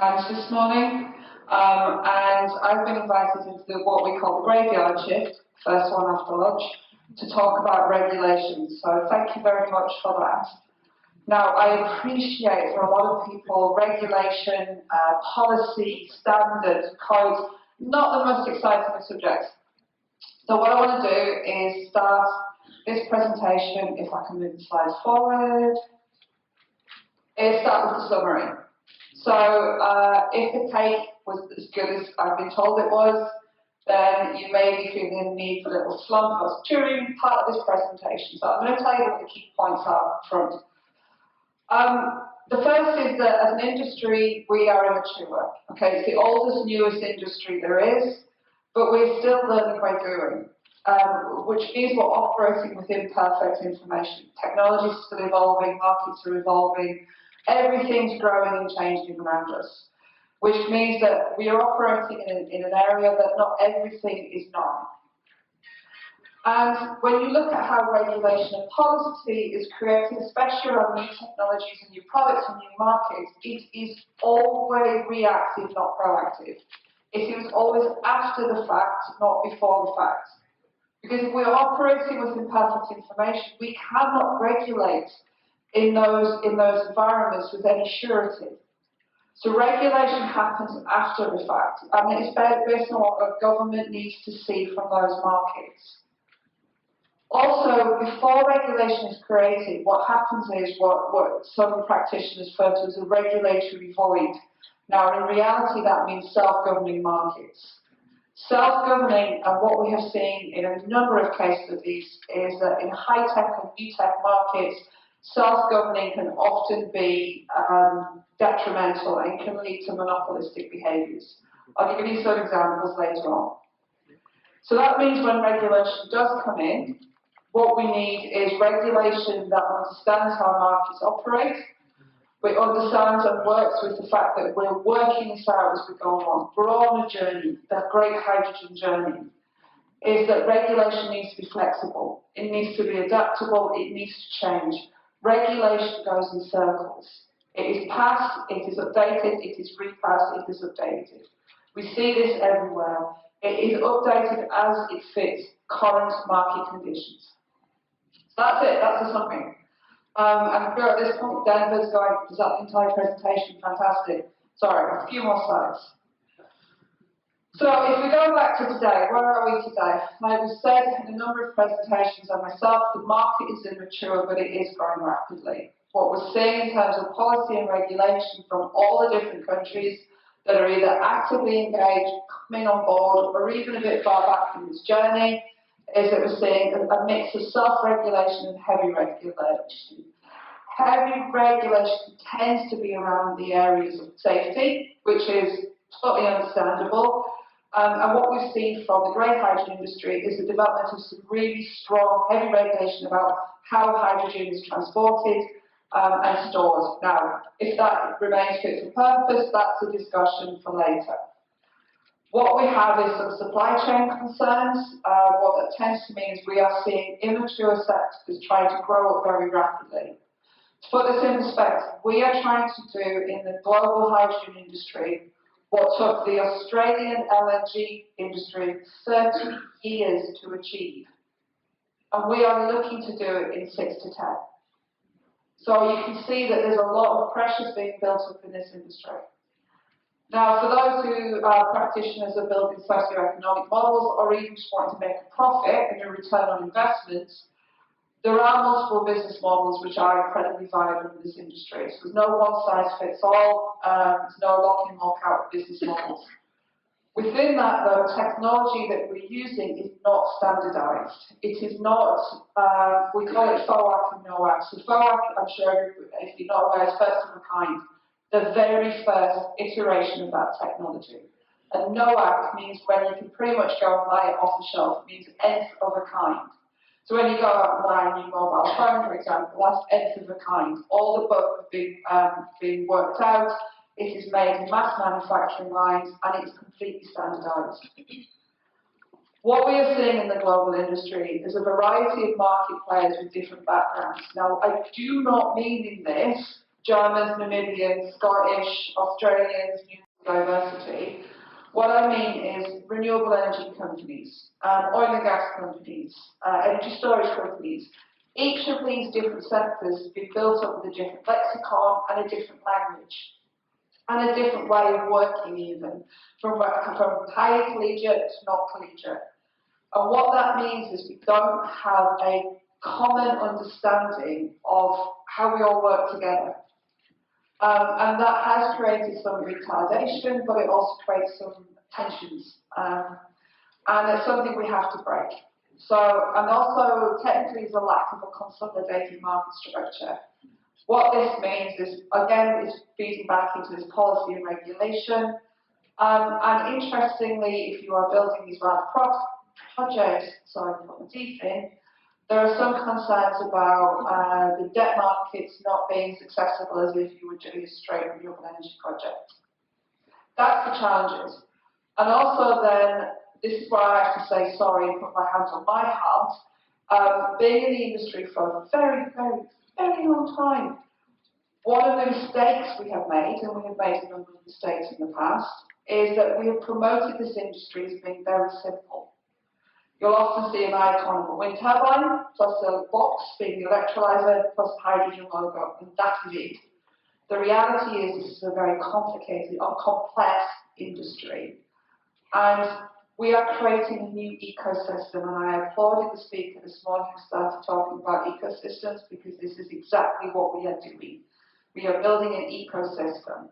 this morning, and I've been invited into what we call the graveyard shift, first one after lunch, to talk about regulations. So thank you very much for that. Now, I appreciate for a lot of people regulation, policy, standards, codes, not the most exciting of subjects. So what I want to do is start this presentation, if I can move the slides forward, is start with the summary. So if the cake was as good as I've been told it was, then you may be feeling the need for a little slump during part of this presentation. So I'm going to tell you what the key points are up front. The first is that as an industry, we are immature. Okay, it's the oldest, newest industry there is, but we're still learning by doing, which means we're operating with imperfect information. Technology is still evolving, markets are evolving, everything's growing and changing around us, which means that we are operating in an area that not everything is known. And when you look at how regulation and policy is created, especially around new technologies and new products and new markets, it is always reactive, not proactive. It is always after the fact, not before the fact. Because if we're operating with imperfect information, we cannot regulate in those environments with any surety. So regulation happens after the fact, and it's based on what a government needs to see from those markets. Also, before regulation is created, what happens is what some practitioners refer to as a regulatory void. Now, in reality, that means self-governing markets. Self-governing, and what we have seen in a number of case studies, is that in high-tech and new-tech markets, self-governing can often be detrimental and can lead to monopolistic behaviours. I'll give you some examples later on. So that means when regulation does come in, what we need is regulation that understands how markets operate. We understand and works with the fact that we're working this out as we go along. We're on a journey, that great hydrogen journey, is that regulation needs to be flexible. It needs to be adaptable, it needs to change. Regulation goes in circles. It is passed, it is updated, it is repassed, it is updated. We see this everywhere. It is updated as it fits current market conditions. So that's it, that's the summary. And at this point, Denver's going, is that the entire presentation? Fantastic. Sorry, a few more slides. So if we go back to today, where are we today? Like we said in a number of presentations and myself, the market is immature, but it is growing rapidly. What we're seeing in terms of policy and regulation from all the different countries that are either actively engaged, coming on board, or even a bit far back in this journey, is that we're seeing a mix of self-regulation and heavy regulation. Heavy regulation tends to be around the areas of safety, which is totally understandable. And what we've seen from the grey hydrogen industry is the development of some really strong, heavy regulation about how hydrogen is transported and stored. Now, if that remains fit for purpose, that's a discussion for later. What we have is some supply chain concerns. What that tends to mean is we are seeing immature sectors trying to grow up very rapidly. To put this in perspective, we are trying to do in the global hydrogen industry what took the Australian LNG industry 30 years to achieve. And we are looking to do it in 6 to 10. So you can see that there's a lot of pressures being built up in this industry. Now, for those who are practitioners of building socioeconomic models or even just wanting to make a profit and a return on investments, there are multiple business models which are incredibly viable in this industry. So there's no one-size-fits-all, there's no lock-in, lock-out business models. Within that, though, technology that we're using is not standardized. It is not, we call it FOAC and NOAC. So FOAC, I'm sure if you're not aware, is first of a kind, the very first iteration of that technology. And NOAC means when you can pretty much go and buy it off the shelf. It means nth of a kind. So when you go out and buy a new mobile phone, for example, that's nth of a kind. All the bugs have been worked out. It is made in mass manufacturing lines, and it's completely standardized. What we are seeing in the global industry is a variety of market players with different backgrounds. Now, I do not mean in this Germans, Namibians, Scottish, Australians, new diversity. What I mean is renewable energy companies, oil and gas companies, energy storage companies. Each of these different sectors have been built up with a different lexicon and a different language and a different way of working even, from higher collegiate to not collegiate. And what that means is we don't have a common understanding of how we all work together. And that has created some retardation, but it also creates some tensions. And it's something we have to break. So, and also technically is a lack of a consolidated market structure. What this means is, again, is feeding back into this policy and regulation. And interestingly, if you are building these large projects, sorry, put my teeth in, there are some concerns about the debt markets not being as accessible as if you were doing a straight renewable energy project. That's the challenges. And also then, this is where I have to say sorry and put my hands on my heart. Being in the industry for a very, very, very long time, one of the mistakes we have made, and we have made a number of mistakes in the past, is that we have promoted this industry as being very simple. You'll often see an icon of a wind turbine, plus a box being the electrolyzer, plus a hydrogen logo, and that is it. The reality is this is a very complicated or complex industry. And we are creating a new ecosystem, and I applauded the speaker this morning who started talking about ecosystems, because this is exactly what we are doing. We are building an ecosystem.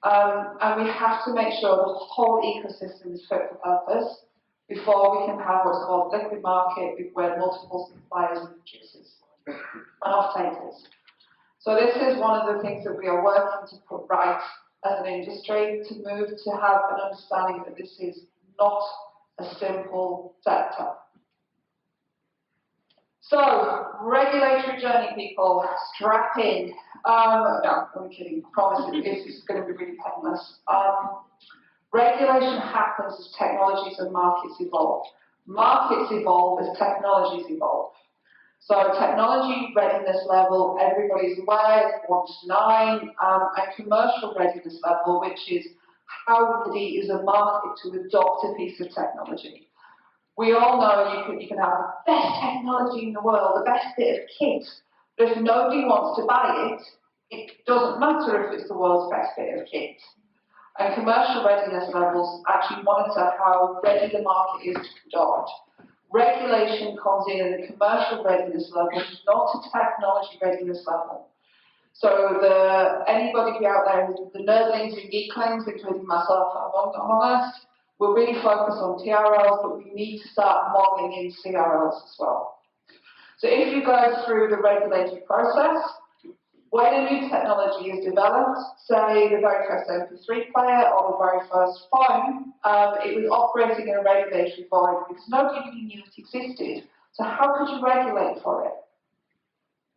And we have to make sure the whole ecosystem is fit for purpose before we can have what's called liquid market, where multiple suppliers and producers and off-takers. So this is one of the things that we are working to put right as an industry, to move to have an understanding that this is not a simple sector. So, regulatory journey, people, strap in. No, I'm kidding, I promise this is going to be really painless. Regulation happens as technologies and markets evolve. Markets evolve as technologies evolve. So technology readiness level, everybody's aware, it's 1 to 9, and commercial readiness level, which is how ready is a market to adopt a piece of technology. We all know you can have the best technology in the world, the best bit of kit, but if nobody wants to buy it, it doesn't matter if it's the world's best bit of kit. And commercial readiness levels actually monitor how ready the market is to adopt. Regulation comes in at a commercial readiness level, not a technology readiness level. So anybody out there, the nerdlings and geeklings, including myself among us, we're really focused on TRLs, but we need to start modeling in CRLs as well. So if you go through the regulatory process, when a new technology is developed, say the very first MP3 player or the very first phone, it was operating in a regulatory void because nobody really knew it existed. So how could you regulate for it?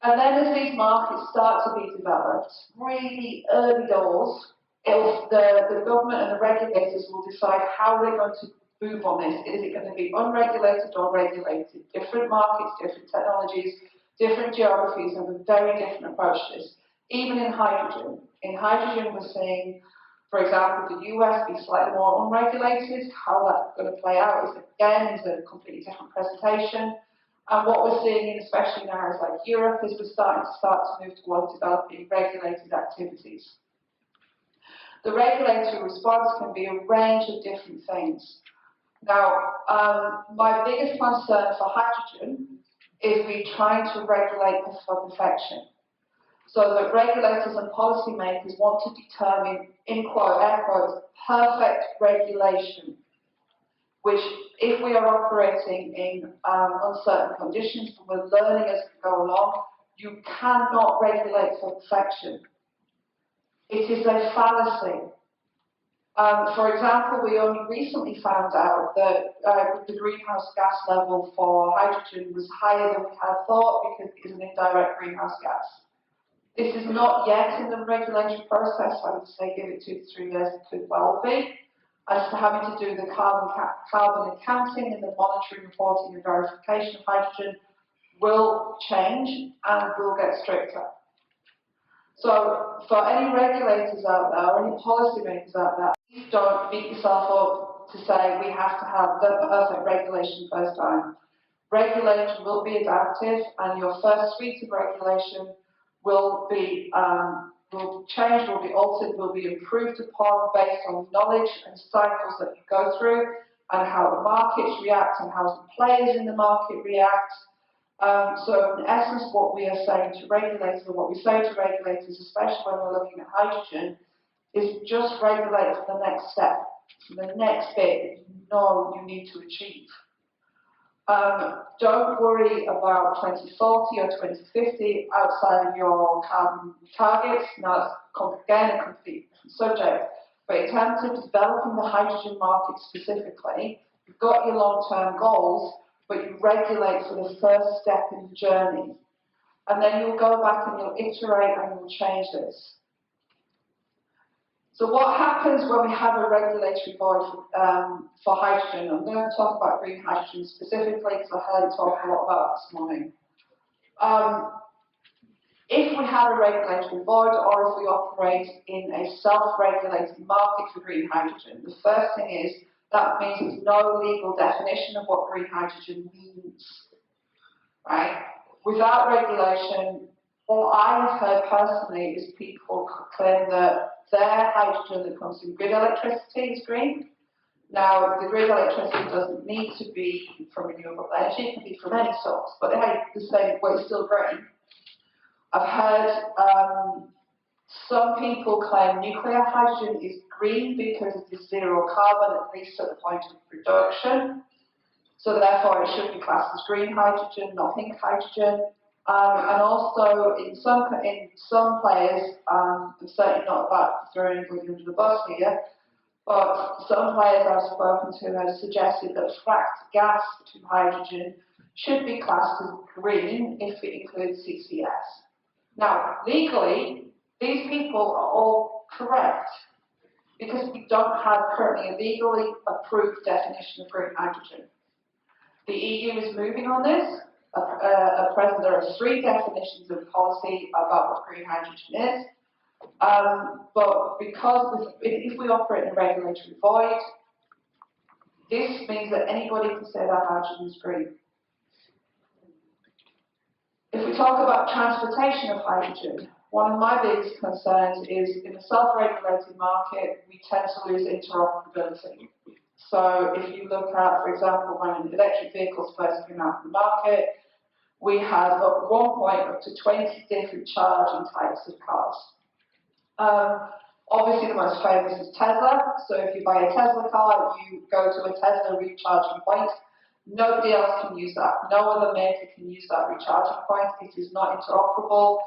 And then as these markets start to be developed, really early doors, the government and the regulators will decide how they're going to move on this. Is it going to be unregulated or regulated? Different markets, different technologies, different geographies have a very different approach to this. Even in hydrogen. In hydrogen, we're seeing, for example, the US be slightly more unregulated. How that's going to play out is, again, is a completely different presentation. And what we're seeing, especially in areas like Europe, is we're starting to move towards developing regulated activities. The regulatory response can be a range of different things. Now, my biggest concern for hydrogen is we trying to regulate for perfection. So that regulators and policymakers want to determine, in quote, air quotes, perfect regulation, which if we are operating in uncertain conditions and we're learning as we go along, you cannot regulate for perfection. It is a fallacy. For example, we only recently found out that the greenhouse gas level for hydrogen was higher than we had thought because it is an indirect greenhouse gas. This is not yet in the regulatory process. I would say give it 2 to 3 years, it could well be. As to having to do the carbon accounting and the monitoring, reporting and verification of hydrogen will change and will get stricter. So for any regulators out there, or any policymakers out there, please don't beat yourself up to say we have to have the perfect regulation first time. Regulation will be adaptive, and your first suite of regulation will be will change, will be altered, will be improved upon based on knowledge and cycles that you go through, and how the markets react and how the players in the market react. So in essence, what we are saying to regulators, or what we say to regulators, especially when we're looking at hydrogen, is just regulate for the next step, for the next bit you know you need to achieve. Don't worry about 2040 or 2050 outside of your carbon targets. Now, it's again a complete subject. But in terms of developing the hydrogen market specifically, you've got your long-term goals, but you regulate for the first step in the journey. And then you'll go back and you'll iterate and you'll change this. So what happens when we have a regulatory void for hydrogen? I'm going to talk about green hydrogen specifically because I heard it talk a lot about it this morning. If we have a regulatory void, or if we operate in a self-regulated market for green hydrogen, the first thing is that means there's no legal definition of what green hydrogen means. Right? Without regulation, what I have heard personally is people claim that their hydrogen that comes from grid electricity is green. Now, the grid electricity doesn't need to be from renewable energy, it can be from any source, but hey, the same way it's still green. I've heard some people claim nuclear hydrogen is green because it is zero carbon, at least at the point of production. So therefore it should be classed as green hydrogen, not pink hydrogen. And also in some players, I'm certainly not about to throw anybody under the bus here, but some players I've spoken to have suggested that fracked gas to hydrogen should be classed as green if it includes CCS. Now, legally, these people are all correct because we don't have currently a legally approved definition of green hydrogen. The EU is moving on this. At present, there are 3 definitions of policy about what green hydrogen is. But because if we operate in a regulatory void, this means that anybody can say that hydrogen is green. If we talk about transportation of hydrogen, one of my biggest concerns is in a self-regulated market, we tend to lose interoperability. So if you look at, for example, when electric vehicles first came out in the market, we had at one point up to 20 different charging types of cars. Obviously, the most famous is Tesla. So if you buy a Tesla car, you go to a Tesla recharging point. Nobody else can use that. No other maker can use that recharging point. It is not interoperable.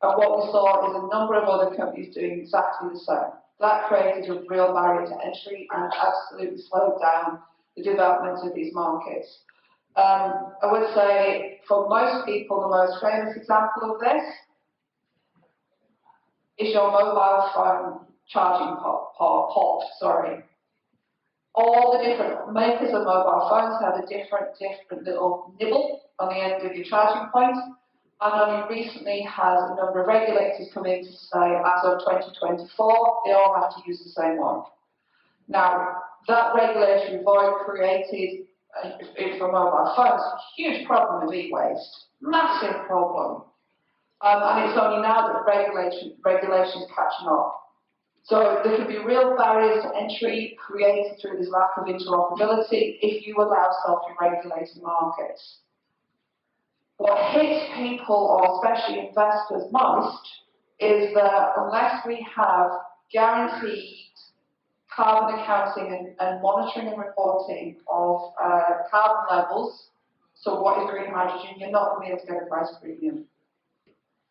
And what we saw is a number of other companies doing exactly the same. That created a real barrier to entry and absolutely slowed down the development of these markets. I would say for most people, the most famous example of this is your mobile phone charging port. All the different makers of mobile phones have a different little nibble on the end of your charging point, and only recently has a number of regulators come in to say, as of 2024, they all have to use the same one. Now, that regulatory void created, for mobile phones, a huge problem of e-waste, massive problem. And it's only now that regulation is catching up. So there can be real barriers to entry created through this lack of interoperability if you allow self-regulating markets. What hits people, or especially investors most, is that unless we have guaranteed carbon accounting and monitoring and reporting of carbon levels, so what is green hydrogen, you're not going to be able to get a price premium.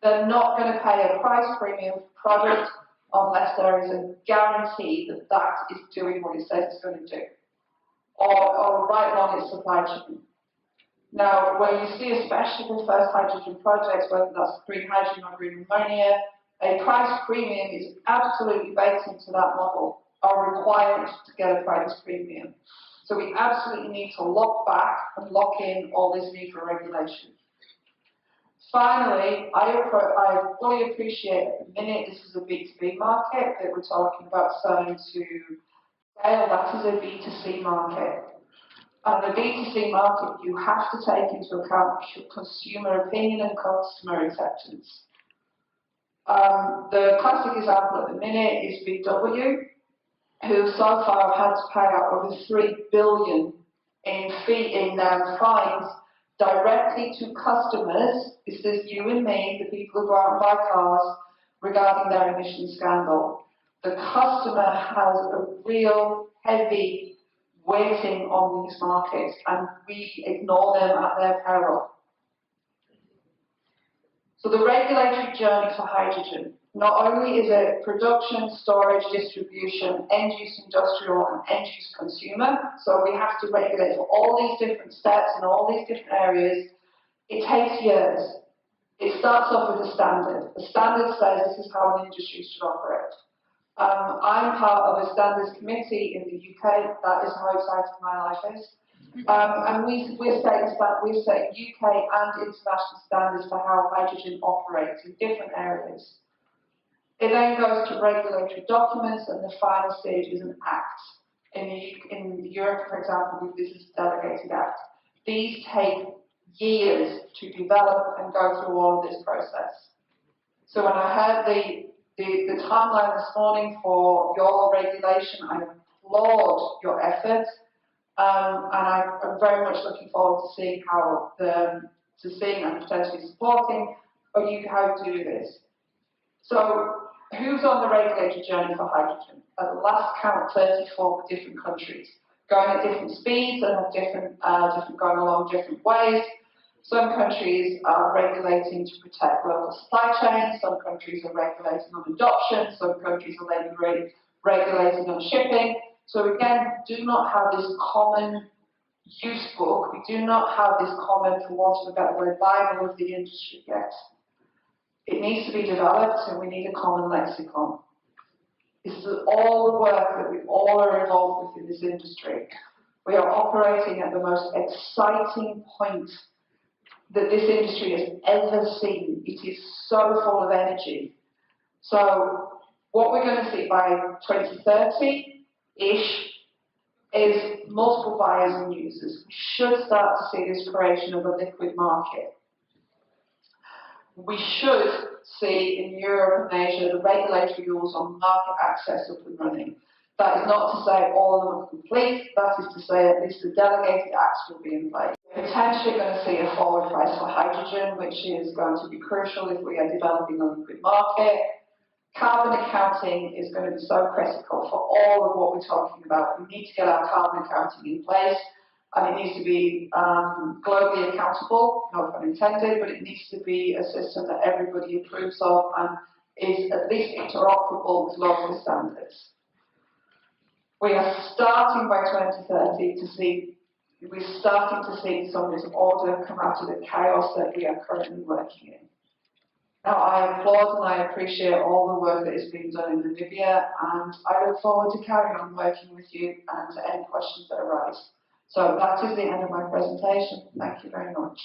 They're not going to pay a price premium for product unless there is a guarantee that that is doing what it says it's going to do, or right along its supply chain. Now, when you see, especially the first hydrogen projects, whether that's green hydrogen or green ammonia, a price premium is absolutely baked into that model, a requirement to get a price premium. So we absolutely need to lock back and lock in all this need for regulation. Finally, I fully appreciate at the minute this is a B2B market that we're talking about selling to scale. That is a B2C market. And the B2C market, you have to take into account consumer opinion and customer acceptance. The classic example at the minute is VW, who so far have had to pay out over $3 billion in fines directly to customers. This is you and me, the people who go out and buy cars, regarding their emission scandal. The customer has a real heavy weighting on these markets, and we ignore them at their peril. So the regulatory journey for hydrogen, not only is it production, storage, distribution, end-use industrial and end-use consumer, so we have to regulate for all these different steps and all these different areas. It takes years. It starts off with a standard. The standard says this is how an industry should operate. I'm part of a standards committee in the UK. That is how exciting my life is. And we're setting UK and international standards for how hydrogen operates in different areas. It then goes to regulatory documents, and the final stage is an act. In Europe, for example, this is a delegated act. These take years to develop and go through all of this process. So when I heard the timeline this morning for your regulation, I applaud your efforts, and I'm very much looking forward to seeing and potentially supporting you how to do this. So, who's on the regulatory journey for hydrogen? At the last count, 34 different countries, going at different speeds and going along different ways. Some countries are regulating to protect local supply chains, some countries are regulating on adoption, some countries are regulating on shipping. So again, do not have this common use book, we do not have this common, for want of a better word, Bible of the industry yet. It needs to be developed, and we need a common lexicon. This is all the work that we all are involved with in this industry. We are operating at the most exciting point that this industry has ever seen. It is so full of energy. So what we're going to see by 2030-ish is multiple buyers and users. We should start to see this creation of a liquid market. We should see in Europe and Asia the regulatory rules on market access up and running. That is not to say all of them are complete, that is to say at least the delegated acts will be in place. We're potentially going to see a forward price for hydrogen, which is going to be crucial if we are developing a liquid market. Carbon accounting is going to be so critical for all of what we're talking about. We need to get our carbon accounting in place, and it needs to be globally accountable, no pun intended, but it needs to be a system that everybody approves of and is at least interoperable with local standards. We are starting by 2030 to see, we're starting to see some of this order come out of the chaos that we are currently working in. Now, I applaud and I appreciate all the work that is being done in Namibia, and I look forward to carrying on working with you and to any questions that arise. So that is the end of my presentation. Thank you very much.